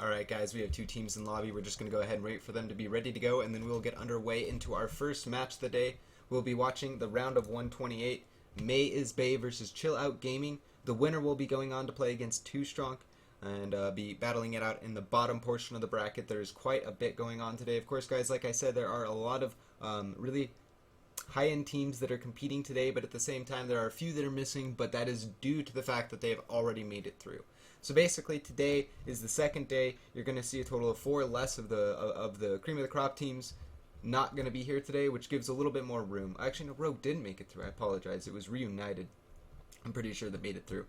Alright guys, we have two teams in lobby. We're just going to go ahead and wait for them to be ready to go, and then we'll get underway into our first match of the day. We'll be watching the round of 128, May is Bay versus Chillout Gaming. The winner will be going on to play against Too Strong and be battling it out in the bottom portion of the bracket. There's quite a bit going on today. Of course, guys, like I said, there are a lot of really high-end teams that are competing today, but at the same time there are a few that are missing, but that is due to the fact that they have already made it through. So basically today is the second day. You're going to see a total of 4 less of the cream of the crop teams not going to be here today, which gives a little bit more room. Actually, no, Rogue didn't make it through. I apologize. It was Reunited. I'm pretty sure they made it through.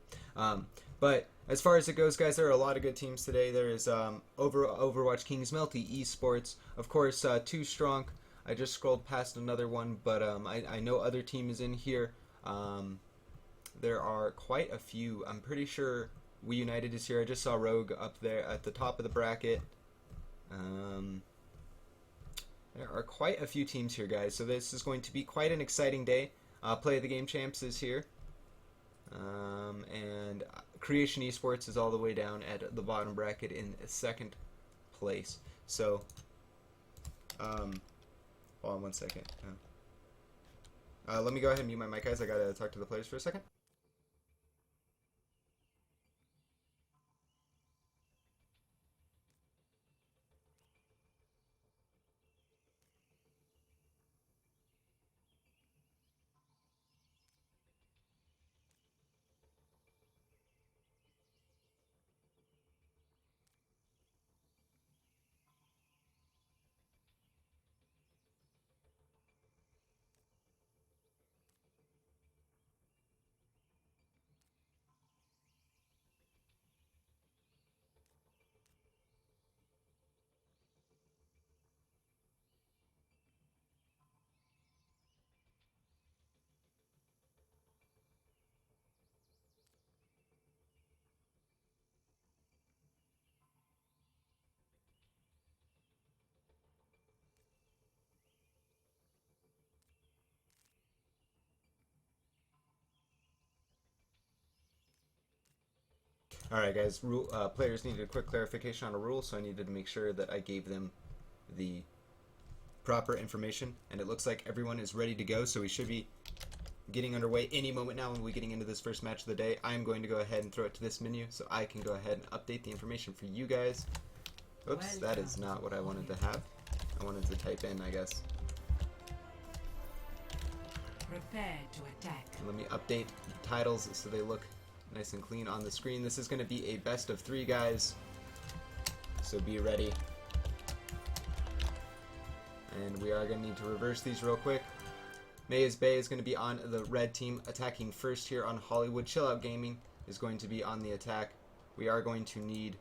But as far as it goes, guys, there are a lot of good teams today. There is Overwatch Kings, Melty Esports, of course, Too Strong. I just scrolled past another one, but I know other team is in here. There are quite a few. I'm pretty sure We United is here. I just saw Rogue up there at the top of the bracket. There are quite a few teams here, guys, so this is going to be quite an exciting day. Play of the Game Champs is here. And Creation Esports is all the way down at the bottom bracket in second place. So, hold on one second. Let me go ahead and mute my mic, guys. I gotta talk to the players for a second. Alright guys, players needed a quick clarification on a rule, so I needed to make sure that I gave them the proper information, and it looks like everyone is ready to go, so we should be getting underway any moment now when we're getting into this first match of the day. I'm going to go ahead and throw it to this menu so I can go ahead and update the information for you guys. Oops, that is not what I wanted to have. I wanted to type in, I guess. Prepare to attack. Let me update the titles so they look nice and clean on the screen. This is going to be a best of 3, guys, so be ready. And we are going to need to reverse these real quick. May is Bay is going to be on the red team, attacking first here on Hollywood. Chillout Gaming is going to be on the attack. We are going to need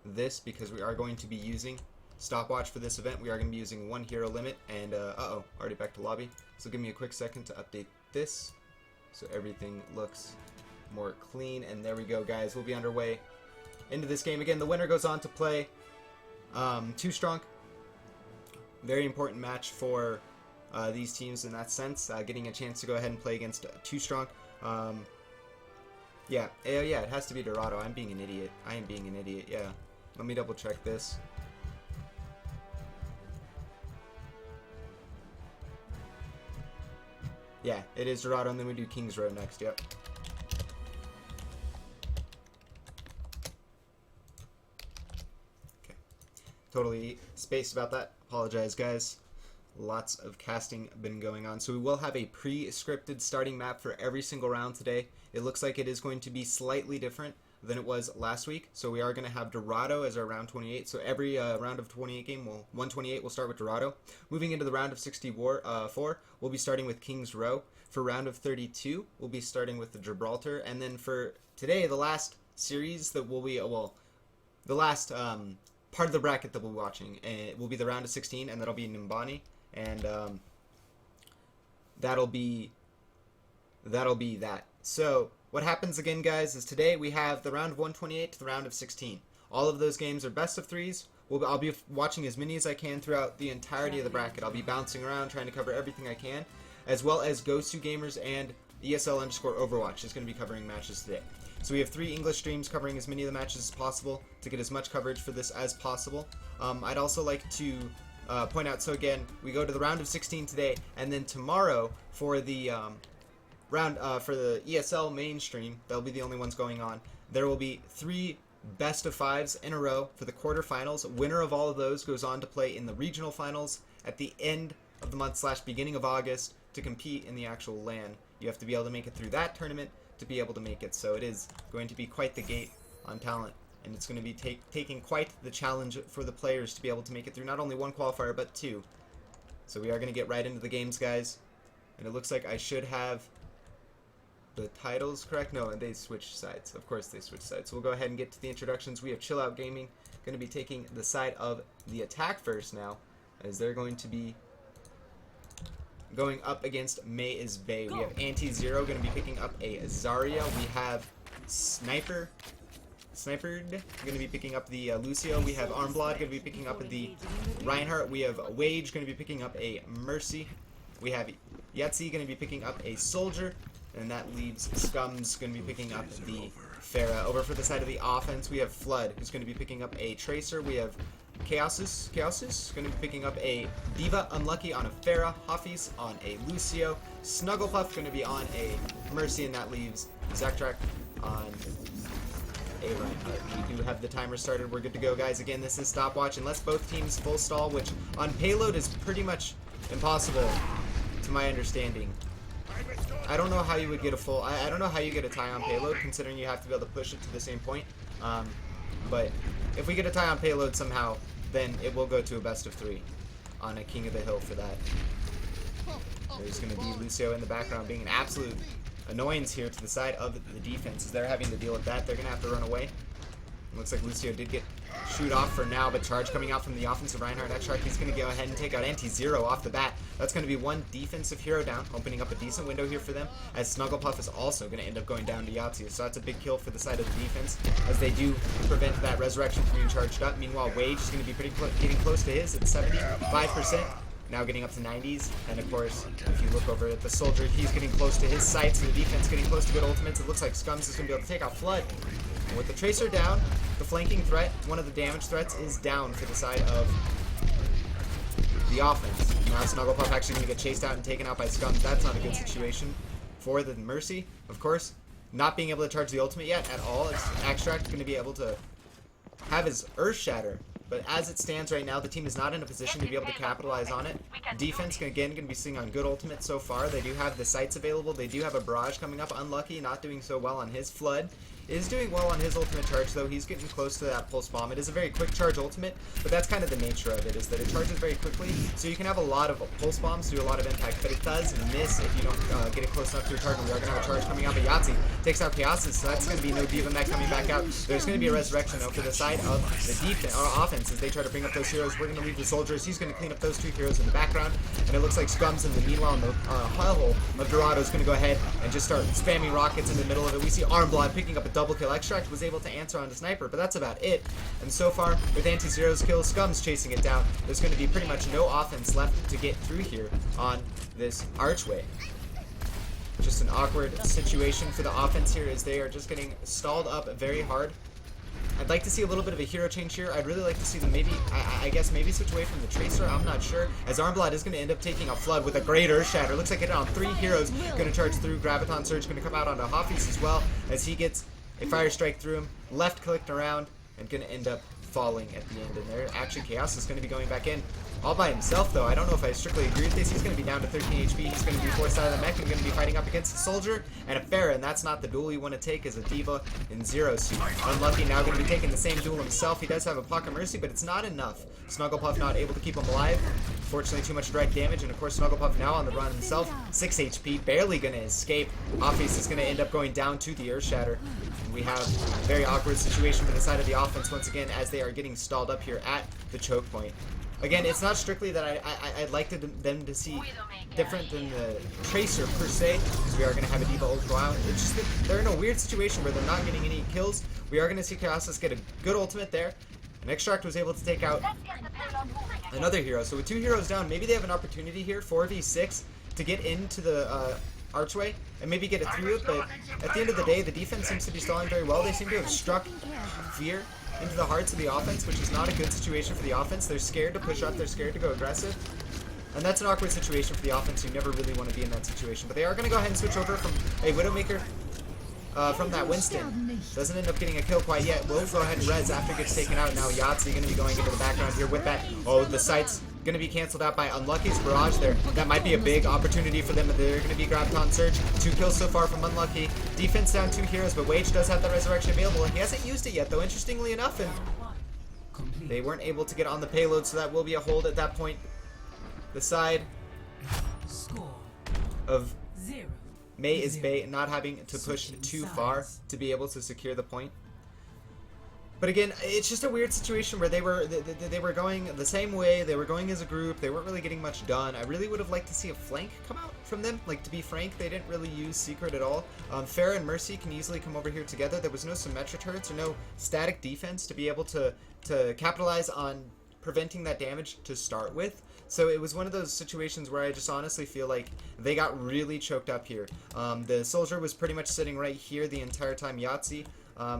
this because we are going to be using stopwatch for this event. We are going to be using 1 hero limit, and already back to lobby. So give me a quick second to update this so everything looks more clean, and there we go, guys. We'll be underway into this game. Again, the winner goes on to play Too Strong. Very important match for these teams in that sense, getting a chance to go ahead and play against Too Strong. Yeah, it has to be Dorado. I'm being an idiot. I am being an idiot, yeah. Let me double check this. Yeah, it is Dorado, and then we do Kings Row next, yep. Totally spaced about that. Apologize, guys. Lots of casting been going on. So we will have a pre-scripted starting map for every single round today. It looks like it is going to be slightly different than it was last week. So we are going to have Dorado as our round 28. So every round of 28 game, 128 will start with Dorado. Moving into the round of 64, we'll be starting with Kings Row. For round of 32, we'll be starting with the Gibraltar. And then for today, the last series that will be, the last part of the bracket that we'll be watching, it will be the round of 16, and that'll be Nimbani, and that'll be that. So what happens again, guys, is today we have the round of 128 to the round of 16. All of those games are best of 3s. I'll be watching as many as I can throughout the entirety of the bracket. I'll be bouncing around trying to cover everything I can, as well as Gosu Gamers and ESL_Overwatch is going to be covering matches today. So we have 3 English streams covering as many of the matches as possible to get as much coverage for this as possible. I'd also like to point out, so again, we go to the round of 16 today, and then tomorrow for the for the ESL mainstream, they'll be the only ones going on. There will be 3 best of 5s in a row for the quarterfinals. Winner of all of those goes on to play in the regional finals at the end of the month / beginning of August to compete in the actual LAN. You have to be able to make it through that tournament to be able to make it. So it is going to be quite the gate on talent, and it's going to be taking quite the challenge for the players to be able to make it through not only 1 qualifier but 2. So we are going to get right into the games, guys, and it looks like I should have the titles correct. No, and they switched sides. Of course they switched sides. So we'll go ahead and get to the introductions. We have Chillout Gaming going to be taking the side of the attack first now, as they're going to be going up against May is Bay. We have Anti-Zero going to be picking up a Zarya. We have Snipered going to be picking up the Lucio. We have Armblood going to be picking up the Reinhardt. We have Wage going to be picking up a Mercy. We have Yahtzee going to be picking up a Soldier. And that leaves Scum's going to be picking up the Pharah. Over for the side of the offense, we have Flood, who's going to be picking up a Tracer. We have Chaosis going to be picking up a Diva Unlucky on a Pharah. Hafiz on a Lucio. Snugglepuff going to be on a Mercy, and that leaves Zakhtrak on a Reinhardt. We do have the timer started. We're good to go, guys. Again, this is stopwatch unless both teams full stall, which on payload is pretty much impossible to my understanding. I don't know how you would get a full... I don't know how you get a tie on payload, considering you have to be able to push it to the same point. But if we get a tie on payload somehow, then it will go to a best of 3 on a King of the Hill for that. There's going to be Lucio in the background being an absolute annoyance here to the side of the defense as they're having to deal with that. They're going to have to run away. It looks like Lucio did get shoot off for now, but charge coming out from the offensive Reinhardt. That Shark, he's going to go ahead and take out Anti-Zero off the bat. That's going to be 1 defensive hero down, opening up a decent window here for them, as Snugglepuff is also going to end up going down to Yahtzee. So that's a big kill for the side of the defense, as they do prevent that resurrection from being charged up. Meanwhile, Wage is going to be getting close to his at 75%. Now getting up to 90s, and of course, if you look over at the Soldier, he's getting close to his sights, and the defense getting close to good ultimates. It looks like Scums is going to be able to take out Flood. And with the Tracer down, the flanking threat, one of the damage threats, is down for the side of the offense. Now Snugglepuff actually going to get chased out and taken out by Scums. That's not a good situation for the Mercy. Of course, not being able to charge the ultimate yet at all. Extract going to be able to have his Earth Shatter. But as it stands right now, the team is not in a position to be able to capitalize on it. Defense, again, going to be sitting on good ultimate so far. They do have the sights available. They do have a Barrage coming up. Unlucky, not doing so well on his Flood. Is doing well on his ultimate charge, though. He's getting close to that pulse bomb. It is a very quick charge ultimate, but that's kind of the nature of it, is that it charges very quickly, so you can have a lot of pulse bombs, do a lot of impact, but it does miss if you don't get it close enough to your target. We are going to have a charge coming out, but Yahtzee takes out Chaosis, so that's going to be no Diva Mech coming back out. There's going to be a resurrection, though, for the side of the defense, or offense, as they try to bring up those heroes. We're going to leave the Soldiers. He's going to clean up those 2 heroes in the background, and it looks like Scums in the meanwhile in the hole of Dorado is going to go ahead and just start spamming rockets in the middle of it. We see Armblood picking up a double kill. Extract was able to answer on the Sniper, but that's about it. And so far, with Anti-Zero's kill, Scum's chasing it down. There's going to be pretty much no offense left to get through here on this archway. Just an awkward situation for the offense here, as they are just getting stalled up very hard. I'd like to see a little bit of a hero change here. I'd really like to see them maybe, I guess, maybe switch away from the Tracer. I'm not sure. As Armblood is going to end up taking a Flood with a great Earth Shatter. Looks like it on 3 heroes. Going to charge through. Graviton Surge going to come out onto Hafiz as well, as he gets a Fire Strike through him. Left clicked around and going to end up falling at the end. And there, actually, Chaos is going to be going back in all by himself, though. I don't know if I strictly agree with this. He's going to be down to 13 HP. He's going to be forced out of the mech and going to be fighting up against a Soldier and a Pharah, and that's not the duel you want to take as a Diva in Zero Suit. Unlucky, now going to be taking the same duel himself. He does have a Pocket Mercy, but it's not enough. Snugglepuff not able to keep him alive. Fortunately, too much direct damage, and of course Snugglepuff now on the run himself. 6 HP, barely going to escape. Hafiz is going to end up going down to the Earth Shatter. And we have a very awkward situation for the side of the offense once again, as they are getting stalled up here at the choke point. Again, it's not strictly that I'd like them to see different than the Tracer per se, because we are going to have a Diva ult go out. It's just that they're in a weird situation where they're not getting any kills. We are going to see Chaosis get a good ultimate there, and Extract was able to take out another hero. So with 2 heroes down, maybe they have an opportunity here, 4v6, to get into the archway and maybe get it through it, but at the end of the day, the defense seems to be stalling very well. They seem to have struck fear into the hearts of the offense, which is not a good situation for the offense. They're scared to push up, they're scared to go aggressive. And that's an awkward situation for the offense. You never really want to be in that situation. But they are going to go ahead and switch over from a Widowmaker from that Winston. Doesn't end up getting a kill quite yet. Will go ahead and res after it gets taken out. Now Yahtzee going to be going into the background here with that. Oh, the sight's going to be canceled out by Unlucky's barrage there. That might be a big opportunity for them. They're going to be grabbed on Surge. 2 kills so far from Unlucky. Defense down 2 heroes, but Wage does have the resurrection available, and he hasn't used it yet, though, interestingly enough. And they weren't able to get on the payload, so that will be a hold at that point. The side of May is Bay not having to push too far to be able to secure the point. But again, it's just a weird situation where they were going the same way. They were going as a group. They weren't really getting much done. I really would have liked to see a flank come out from them. Like, to be frank, they didn't really use Secret at all. Pharah and Mercy can easily come over here together. There was no symmetric turrets or no static defense to be able to capitalize on preventing that damage to start with. So it was one of those situations where I just honestly feel like they got really choked up here. The soldier was pretty much sitting right here the entire time. Yahtzee.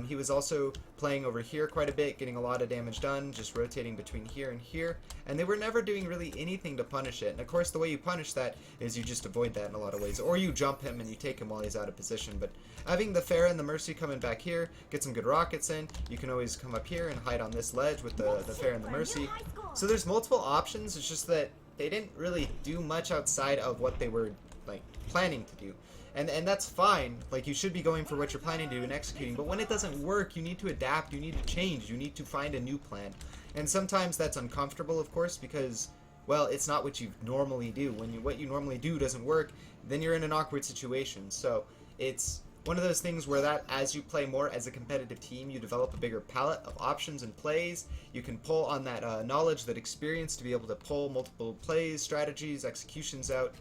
He was also playing over here quite a bit, getting a lot of damage done, just rotating between here and here, and they were never doing really anything to punish it. And of course, the way you punish that is you just avoid that in a lot of ways, or you jump him and you take him while he's out of position. But having the Pharah and the Mercy coming back here, get some good rockets in, you can always come up here and hide on this ledge with the Pharah and the Mercy. So there's multiple options. It's just that they didn't really do much outside of what they were like planning to do. And that's fine. Like, you should be going for what you're planning to do and executing. But when it doesn't work, you need to adapt. You need to change. You need to find a new plan. And sometimes that's uncomfortable, of course, because, well, it's not what you normally do. When what you normally do doesn't work, then you're in an awkward situation. So it's one of those things where that as you play more as a competitive team, you develop a bigger palette of options and plays. You can pull on that knowledge, that experience to be able to pull multiple plays, strategies, executions out.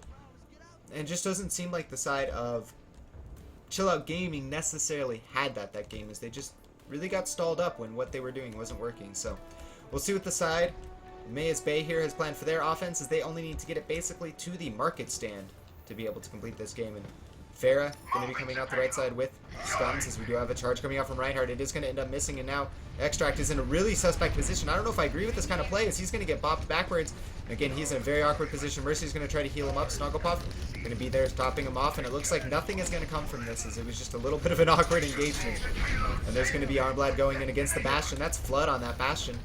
And it just doesn't seem like the side of Chillout Gaming necessarily had that game, as they just really got stalled up when what they were doing wasn't working. So we'll see what the side Mayas Bay here has planned for their offense, as they only need to get it basically to the market stand to be able to complete this game. And Pharah going to be coming out the right side with stuns, as we do have a charge coming out from Reinhardt. It is going to end up missing, and now Extract is in a really suspect position. I don't know if I agree with this kind of play, as he's going to get bopped backwards. Again, he's in a very awkward position. Mercy's going to try to heal him up. Snugglepuff going to be there stopping him off, and it looks like nothing is going to come from this, as it was just a little bit of an awkward engagement. And there's going to be Armblad going in against the Bastion. That's Flood on that Bastion.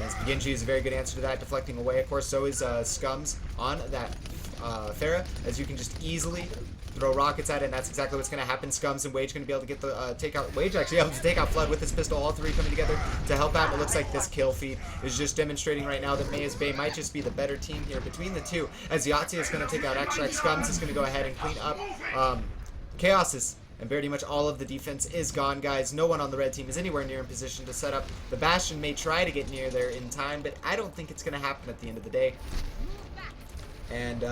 And Genji is a very good answer to that, deflecting away. Of course, so is Scums on that Pharah, as you can just easily throw rockets at it, and that's exactly what's going to happen. Scums and Wage going to be able to get the take out Wage, actually able to take out Flood with his pistol. All three coming together to help out. It looks like this kill feed is just demonstrating right now that Mayas Bay might just be the better team here between the two, as Yahtzee is going to take out Extract. Scums is going to go ahead and clean up Chaos, and pretty much all of the defense is gone, guys. No one on the red team is anywhere near in position to set up. The Bastion may try to get near there in time, but I don't think it's going to happen at the end of the day. And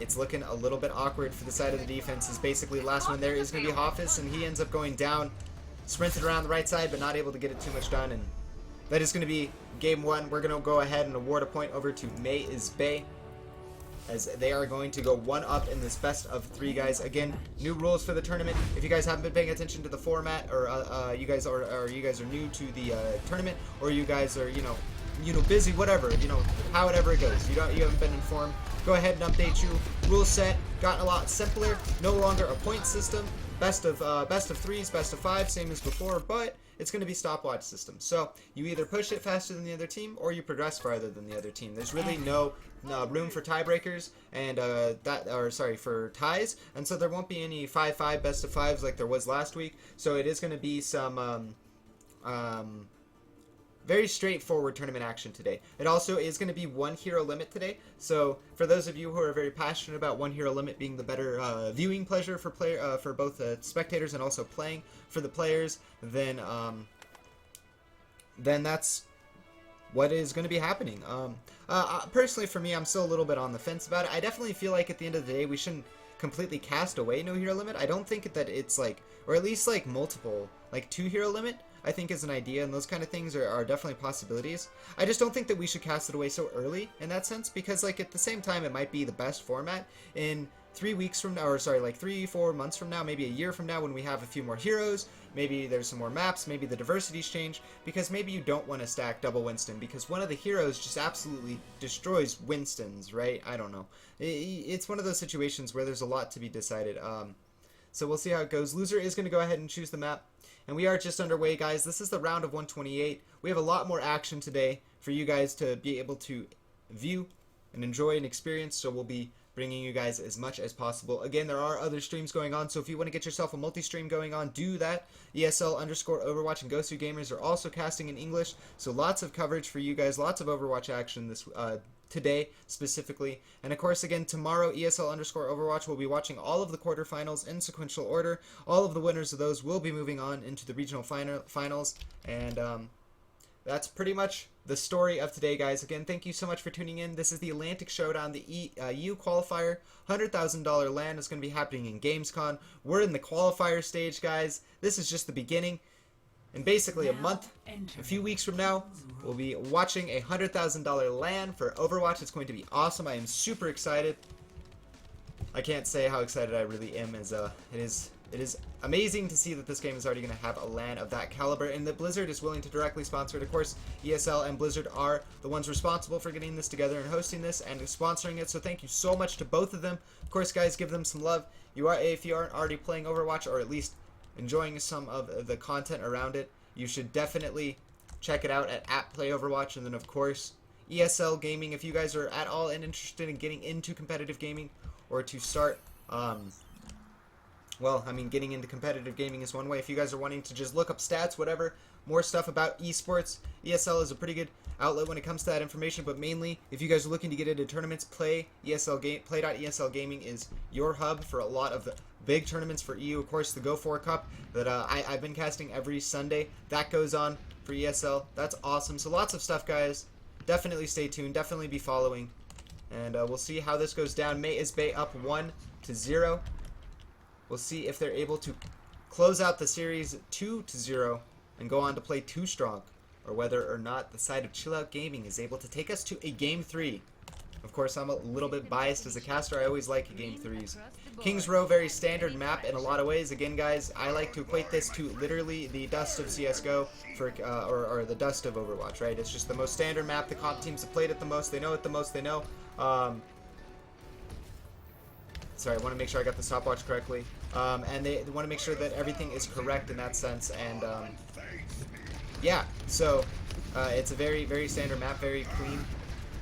it's looking a little bit awkward for the side of the defense. Is basically last one there is going to be Hoffus, and he ends up going down, sprinted around the right side, but not able to get it too much done. And that is going to be game one. We're going to go ahead and award a point over to Mayas Bay, as they are going to go 1-up in this best of 3, guys. Again, new rules for the tournament. If you guys haven't been paying attention to the format, or you guys are new to the tournament, or you guys are busy, whatever, however it goes, you haven't been informed, go ahead and update you. Rule set gotten a lot simpler. No longer a point system. Best of 3s, best of 5, same as before, but it's going to be stopwatch system. So you either push it faster than the other team, or you progress farther than the other team. There's really no room for tiebreakers and for ties, and so there won't be any 5-5 best of 5s like there was last week. So it is going to be some very straightforward tournament action today. It also is going to be 1 hero limit today. So for those of you who are very passionate about 1 hero limit being the better viewing pleasure for for both spectators and also playing for the players, then that's what is going to be happening. Personally, for me, I'm still a little bit on the fence about it. I definitely feel like at the end of the day, we shouldn't completely cast away no hero limit. I don't think that it's like, or at least like multiple, like 2 hero limit, I think is an idea, and those kind of things are definitely possibilities. I just don't think that we should cast it away so early in that sense, because like at the same time it might be the best format in 3 weeks from now, or sorry, like 3-4 months from now, maybe a year from now, when we have a few more heroes, maybe there's some more maps, maybe the diversities change, because maybe you don't want to stack double Winston, because one of the heroes just absolutely destroys Winstons, right? I don't know. It's one of those situations where there's a lot to be decided. So we'll see how it goes. Loser is going to go ahead and choose the map. And we are just underway, guys. This is the round of 128. We have a lot more action today for you guys to be able to view and enjoy and experience. So we'll be bringing you guys as much as possible. Again, there are other streams going on. So if you want to get yourself a multi-stream going on, do that. ESL_Overwatch and Gosu Gamers are also casting in English. So lots of coverage for you guys. Lots of Overwatch action this today specifically. And of course, again, tomorrow ESL_Overwatch will be watching all of the quarterfinals in sequential order. All of the winners of those will be moving on into the regional finals. And that's pretty much the story of today, guys. Again, thank you so much for tuning in. This is the Atlantic Showdown, the EU Qualifier. $100,000 land is going to be happening in Gamescom. We're in the qualifier stage, guys. This is just the beginning. And basically a few weeks from now, we'll be watching a $100,000 land for Overwatch. It's going to be awesome. I am super excited. I can't say how excited I really am, as it is amazing to see that this game is already going to have a LAN of that caliber, and that Blizzard is willing to directly sponsor it. Of course, ESL and Blizzard are the ones responsible for getting this together and hosting this and sponsoring it, so thank you so much to both of them. Of course, guys, give them some love. If you aren't already playing Overwatch, or at least enjoying some of the content around it, you should definitely check it out at @PlayOverwatch. And then, of course, ESL Gaming, if you guys are at all interested in getting into competitive gaming, or to start well, I mean, getting into competitive gaming is one way. If you guys are wanting to just look up stats, whatever, more stuff about esports, ESL is a pretty good outlet when it comes to that information. But mainly, if you guys are looking to get into tournaments, play.ESL Gaming is your hub for a lot of the big tournaments for EU. Of course, the Go4 Cup that I've been casting every Sunday, that goes on for ESL. That's awesome. So lots of stuff, guys. Definitely stay tuned. Definitely be following. And we'll see how this goes down. May is Bay up 1-0. We'll see if they're able to close out the series 2-0 and go on to play 2 strong, or whether or not the side of Chillout Gaming is able to take us to a Game 3. Of course, I'm a little bit biased as a caster. I always like Game 3s. Kings Row, very standard map in a lot of ways. Again, guys, I like to equate this to literally the dust of CSGO, or the dust of Overwatch, right? It's just the most standard map. The comp teams have played it the most. They know it the most. They know. Sorry, I want to make sure I got the stopwatch correctly. And they want to make sure that everything is correct in that sense. And yeah, so it's a very, very standard map, very clean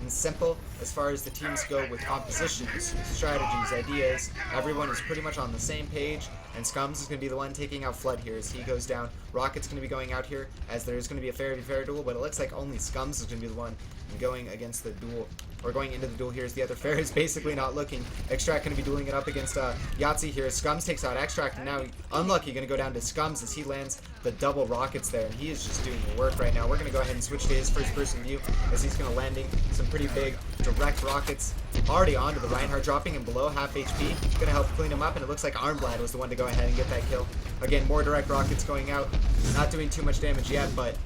and simple as far as the teams go with compositions, strategies, ideas. Everyone is pretty much on the same page, and Scums is going to be the one taking out Flood here as he goes down. Rocket's going to be going out here, as there's going to be a fair duel, but it looks like only Scums is going to be the one going against the duel, or going into the duel here, as the other Fair is basically not looking. Extract going to be dueling it up against Yahtzee here. Scums takes out Extract, and now Unlucky going to go down to Scums as he lands the double rockets there, and he is just doing the work right now. We're going to go ahead and switch to his first-person view, as he's going to landing some pretty big direct rockets already onto the Reinhardt, dropping him below half HP. Going to help clean him up, and it looks like Armblad was the one to go ahead and get that kill. Again, more direct rockets going out, not doing too much damage yet, but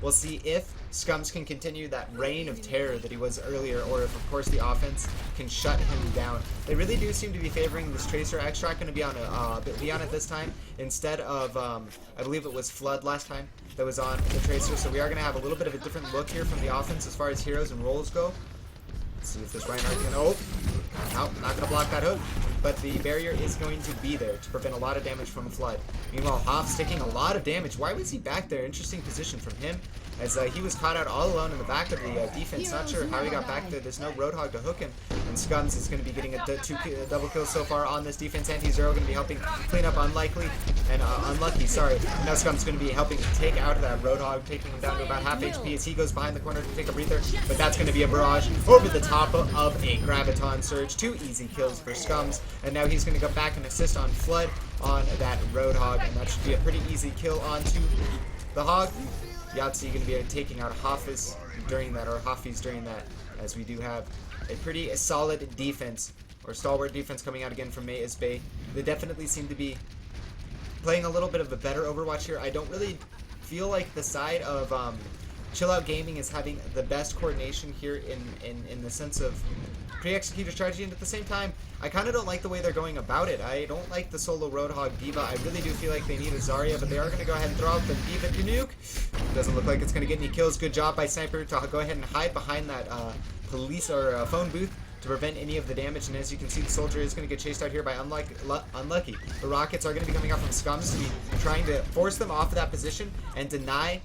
we'll see if Scums can continue that reign of terror that he was earlier, or if, of course, the offense can shut him down. They really do seem to be favoring this Tracer. Extract going to be on it this time, instead of, I believe it was Flood last time that was on the Tracer. So we are going to have a little bit of a different look here from the offense as far as heroes and roles go. Let's see if this Reinhardt can... Oh! No, not going to block that hook. But the barrier is going to be there to prevent a lot of damage from Flood. Meanwhile, Hoff's taking a lot of damage. Why was he back there? Interesting position from him, as he was caught out all alone in the back of the defense. Not sure how he got back there. There's no Roadhog to hook him. And Scums is going to be getting a double kill so far on this defense. Anti-Zero going to be helping clean up Unlucky. Sorry. Now Scums is going to be helping take out that Roadhog, taking him down to about half HP as he goes behind the corner to take a breather. But that's going to be a barrage over the top of a Graviton Surge. 2 easy kills for Scums. And now he's going to go back and assist on Flood on that Roadhog. And that should be a pretty easy kill onto the Hog. Yahtzee going to be taking out Hafiz during that, as we do have a pretty solid defense, or stalwart defense, coming out again from May is Bay. They definitely seem to be playing a little bit of a better Overwatch here. I don't really feel like the side of Chillout Gaming is having the best coordination here in the sense of pre-executor strategy, and at the same time, I kind of don't like the way they're going about it. I don't like the solo Roadhog D.Va. I really do feel like they need a Zarya, but they are going to go ahead and throw out the D.Va nuke. Doesn't look like it's going to get any kills. Good job by Sniper to go ahead and hide behind that police or phone booth to prevent any of the damage. And as you can see, the soldier is going to get chased out here by Unlucky. The rockets are going to be coming out from Scums to be trying to force them off of that position and deny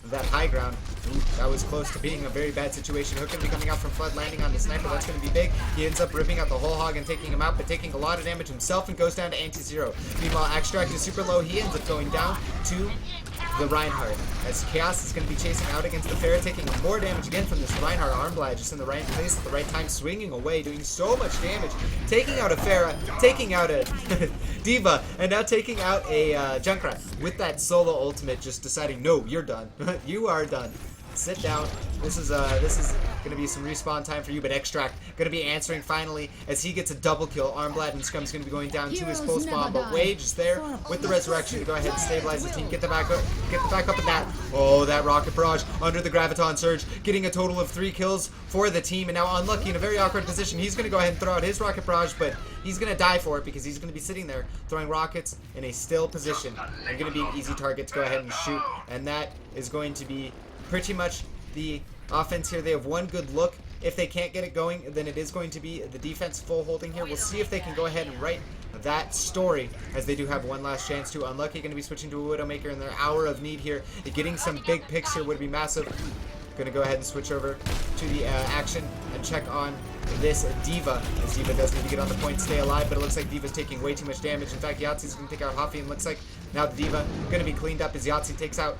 that high ground. Ooh, that was close to being a very bad situation. Hook going to be coming out from Flood, landing on the Sniper. That's going to be big. He ends up ripping out the whole hog and taking him out, but taking a lot of damage himself and goes down to anti-zero. Meanwhile, Extract is super low. He ends up going down to the Reinhardt, as Chaos is going to be chasing out against the Pharah, taking more damage again from this Reinhardt Armblad, just in the right place at the right time, swinging away, doing so much damage, taking out a Pharah, taking out a D.Va, and now taking out a Junkrat with that solo ultimate, just deciding, no, you're done. You are done. Sit down. This is gonna be some respawn time for you, but Extract gonna be answering finally as he gets a double kill. Armblad and Scum's gonna be going down to his post bomb, but Wage is there with the resurrection to go ahead and stabilize the team. Get the back up in that. Oh, that rocket barrage under the Graviton Surge, getting a total of 3 kills for the team, and now Unlucky in a very awkward position. He's gonna go ahead and throw out his rocket barrage, but he's gonna die for it because he's gonna be sitting there throwing rockets in a still position and gonna be an easy target to go ahead and shoot, and that is going to be pretty much the offense here. They have one good look. If they can't get it going, then it is going to be the defense full holding here. We'll see if they can go ahead and write that story, as they do have one last chance to. Unlucky going to be switching to a Widowmaker in their hour of need here. Getting some big picks here would be massive. Going to go ahead and switch over to the action and check on this D.Va, as D.Va does need to get on the point, stay alive, but it looks like D.Va's taking way too much damage. In fact, Yahtzee's going to take out Huffy, and looks like now the D.Va going to be cleaned up as Yahtzee takes out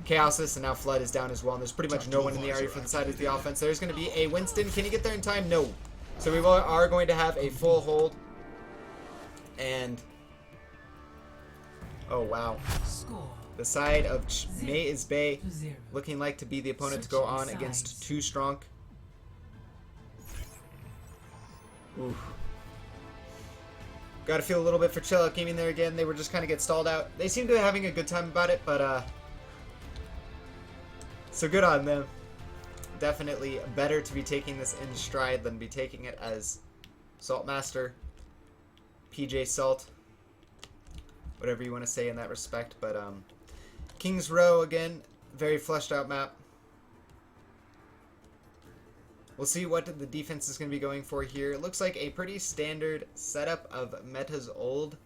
Chaosis, and now Flood is down as well, and there's pretty much no one in the area for the side of the offense. There's going to be a Winston. Can he get there in time? No. So we are going to have a full hold, and oh wow. The side of May is Bay looking like to be the opponent to go on against Too Strong. Ooh. Gotta feel a little bit for Chillout Gaming there again. They were just kind of get stalled out. They seem to be having a good time about it, but so good on them. Definitely better to be taking this in stride than be taking it as Saltmaster, PJ Salt, whatever you want to say in that respect. But King's Row, again, very fleshed out map. We'll see what the defense is going to be going for here. It looks like a pretty standard setup of Meta's old.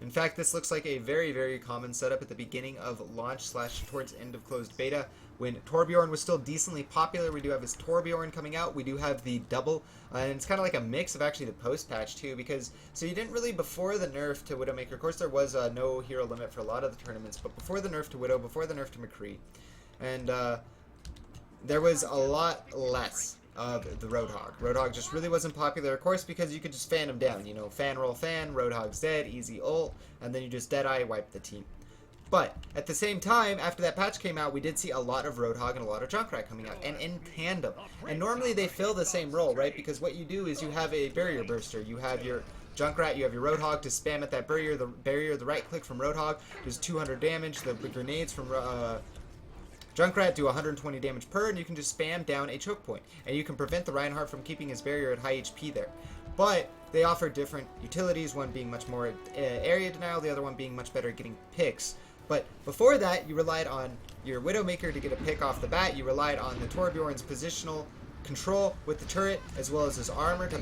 In fact, this looks like a very, very common setup at the beginning of launch / towards end of closed beta, when Torbjorn was still decently popular. We do have his Torbjorn coming out. We do have the double, and it's kind of like a mix of actually the post patch too, because so you didn't really, before the nerf to Widowmaker, of course there was no hero limit for a lot of the tournaments, but before the nerf to Widow, before the nerf to McCree, and there was a lot less of the Roadhog. Roadhog just really wasn't popular, of course, because you could just fan him down. You know, fan roll fan, Roadhog's dead, easy ult, and then you just Deadeye wipe the team. But at the same time, after that patch came out, we did see a lot of Roadhog and a lot of Junkrat coming out, and in tandem. And normally they fill the same role, right? Because what you do is you have a barrier burster. You have your Junkrat, you have your Roadhog to spam at that barrier. The right click from Roadhog does 200 damage. The grenades from Junkrat do 120 damage per, and you can just spam down a choke point. And you can prevent the Reinhardt from keeping his barrier at high HP there. But they offer different utilities, one being much more area denial, the other one being much better at getting picks. But before that, you relied on your Widowmaker to get a pick off the bat. You relied on the Torbjorn's positional control with the turret, as well as his armor to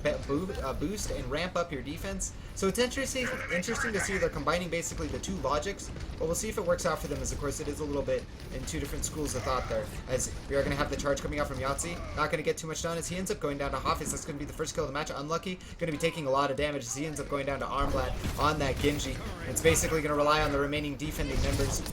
boost and ramp up your defense. So it's interesting to see they're combining basically the two logics, but we'll see if it works out for them, as of course it is a little bit in two different schools of thought there, as we are going to have the charge coming out from Yahtzee. Not going to get too much done as he ends up going down to Hafiz. That's going to be the first kill of the match. Unlucky, going to be taking a lot of damage as he ends up going down to Armblad on that Genji. It's basically going to rely on the remaining defending members,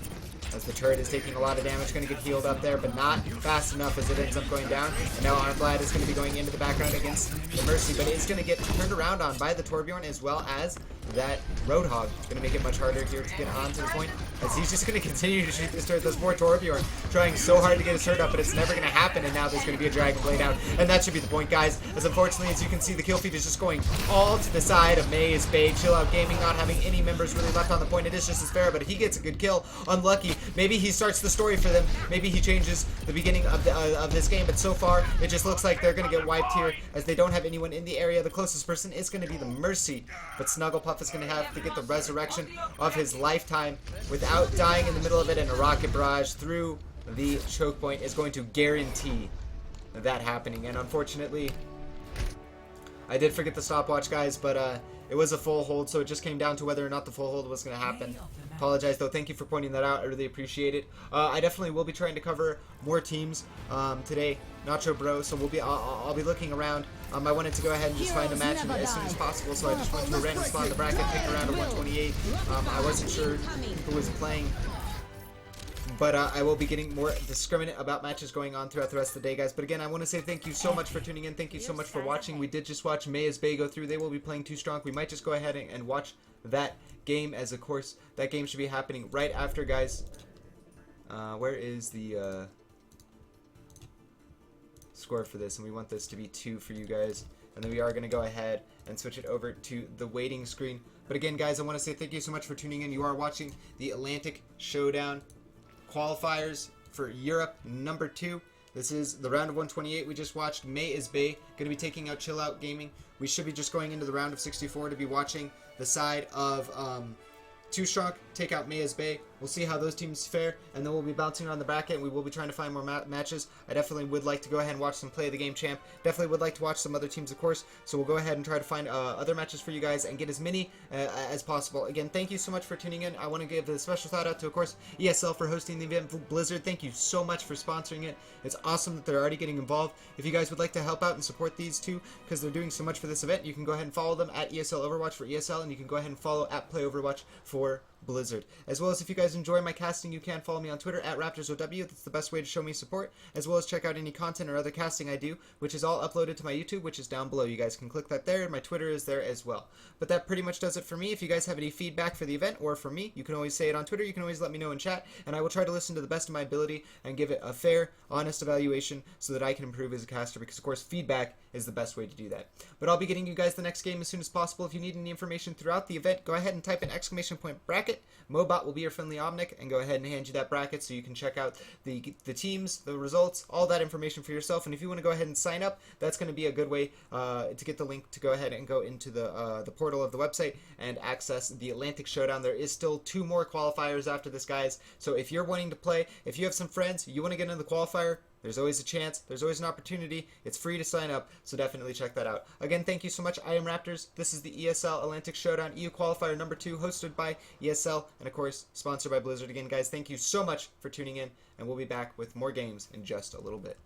as the turret is taking a lot of damage, going to get healed up there, but not fast enough as it ends up going down. And now Armblad is going to be going into the background against the Mercy, but it's going to get turned around on by the Torbjorn, as well as that Roadhog. It's going to make it much harder here to get on to the point, as he's just going to continue to shoot this turret. Those poor Torbjorn trying so hard to get his turret up, but it's never going to happen, and now there's going to be a Dragon Blade out, and that should be the point, guys, as unfortunately, as you can see, the kill feed is just going all to the side of May is Bay. Chillout Gaming not having any members really left on the point. It is just Aspera, but he gets a good kill. Unlucky Maybe he starts the story for them. Maybe he changes the beginning of this game. But so far, it just looks like they're going to get wiped here as they don't have anyone in the area. The closest person is going to be the Mercy. But Snugglepuff is going to have to get the resurrection of his lifetime without dying in the middle of it. And a rocket barrage through the choke point is going to guarantee that happening. And unfortunately, I did forget the stopwatch, guys, but it was a full hold, so it just came down to whether or not the full hold was going to happen. Apologize, though. Thank you for pointing that out. I really appreciate it. I definitely will be trying to cover more teams today, Nacho Bro, so I'll be looking around. I wanted to go ahead and just find a match as soon as possible, so I just went to a random spot in the bracket, picked around a 128. I wasn't sure who was playing, but I will be getting more discriminate about matches going on throughout the rest of the day, guys. But again, I want to say thank you so much for tuning in. Thank you so much for watching. We did just watch May is Bay go through. They will be playing Too Strong. We might just go ahead and watch that game, as of course that game should be happening right after, guys. Where is the score for this? And we want this to be 2 for you guys. And then we are going to go ahead and switch it over to the waiting screen. But again, guys, I want to say thank you so much for tuning in. You are watching the Atlantic Showdown qualifiers for Europe number 2. This is the round of 128 we just watched. May is Bay going to be taking out Chillout Gaming. We should be just going into the round of 64 to be watching the side of Too Strong take out May is Bay. We'll see how those teams fare, and then we'll be bouncing around the bracket, and we will be trying to find more matches. I definitely would like to go ahead and watch some Play of the Game Champ. Definitely would like to watch some other teams, of course, so we'll go ahead and try to find other matches for you guys and get as many as possible. Again, thank you so much for tuning in. I want to give a special shout out to, of course, ESL for hosting the event. Blizzard, thank you so much for sponsoring it. It's awesome that they're already getting involved. If you guys would like to help out and support these two, because they're doing so much for this event, you can go ahead and follow them at ESL Overwatch for ESL, and you can go ahead and follow at Play Overwatch for Blizzard. As well as, if you guys enjoy my casting, you can follow me on Twitter at RaptorZOW. That's the best way to show me support, as well as check out any content or other casting I do, which is all uploaded to my YouTube, which is down below. You guys can click that there, and my Twitter is there as well. But that pretty much does it for me. If you guys have any feedback for the event or for me, you can always say it on Twitter. You can always let me know in chat, and I will try to listen to the best of my ability and give it a fair, honest evaluation so that I can improve as a caster, because of course feedback is the best way to do that. But I'll be getting you guys the next game as soon as possible. If you need any information throughout the event, go ahead and type in !bracket. Mobot will be your friendly Omnic and go ahead and hand you that bracket so you can check out the teams, the results, all that information for yourself. And if you want to go ahead and sign up, that's going to be a good way to get the link to go ahead and go into the portal of the website and access the Atlantic Showdown. There is still 2 more qualifiers after this, guys. So if you're wanting to play, if you have some friends, you want to get into the qualifier, there's always a chance. There's always an opportunity. It's free to sign up, so definitely check that out. Again, thank you so much. I am RaptorZ. This is the ESL Atlantic Showdown EU Qualifier number 2, hosted by ESL, and of course, sponsored by Blizzard. Again, guys, thank you so much for tuning in, and we'll be back with more games in just a little bit.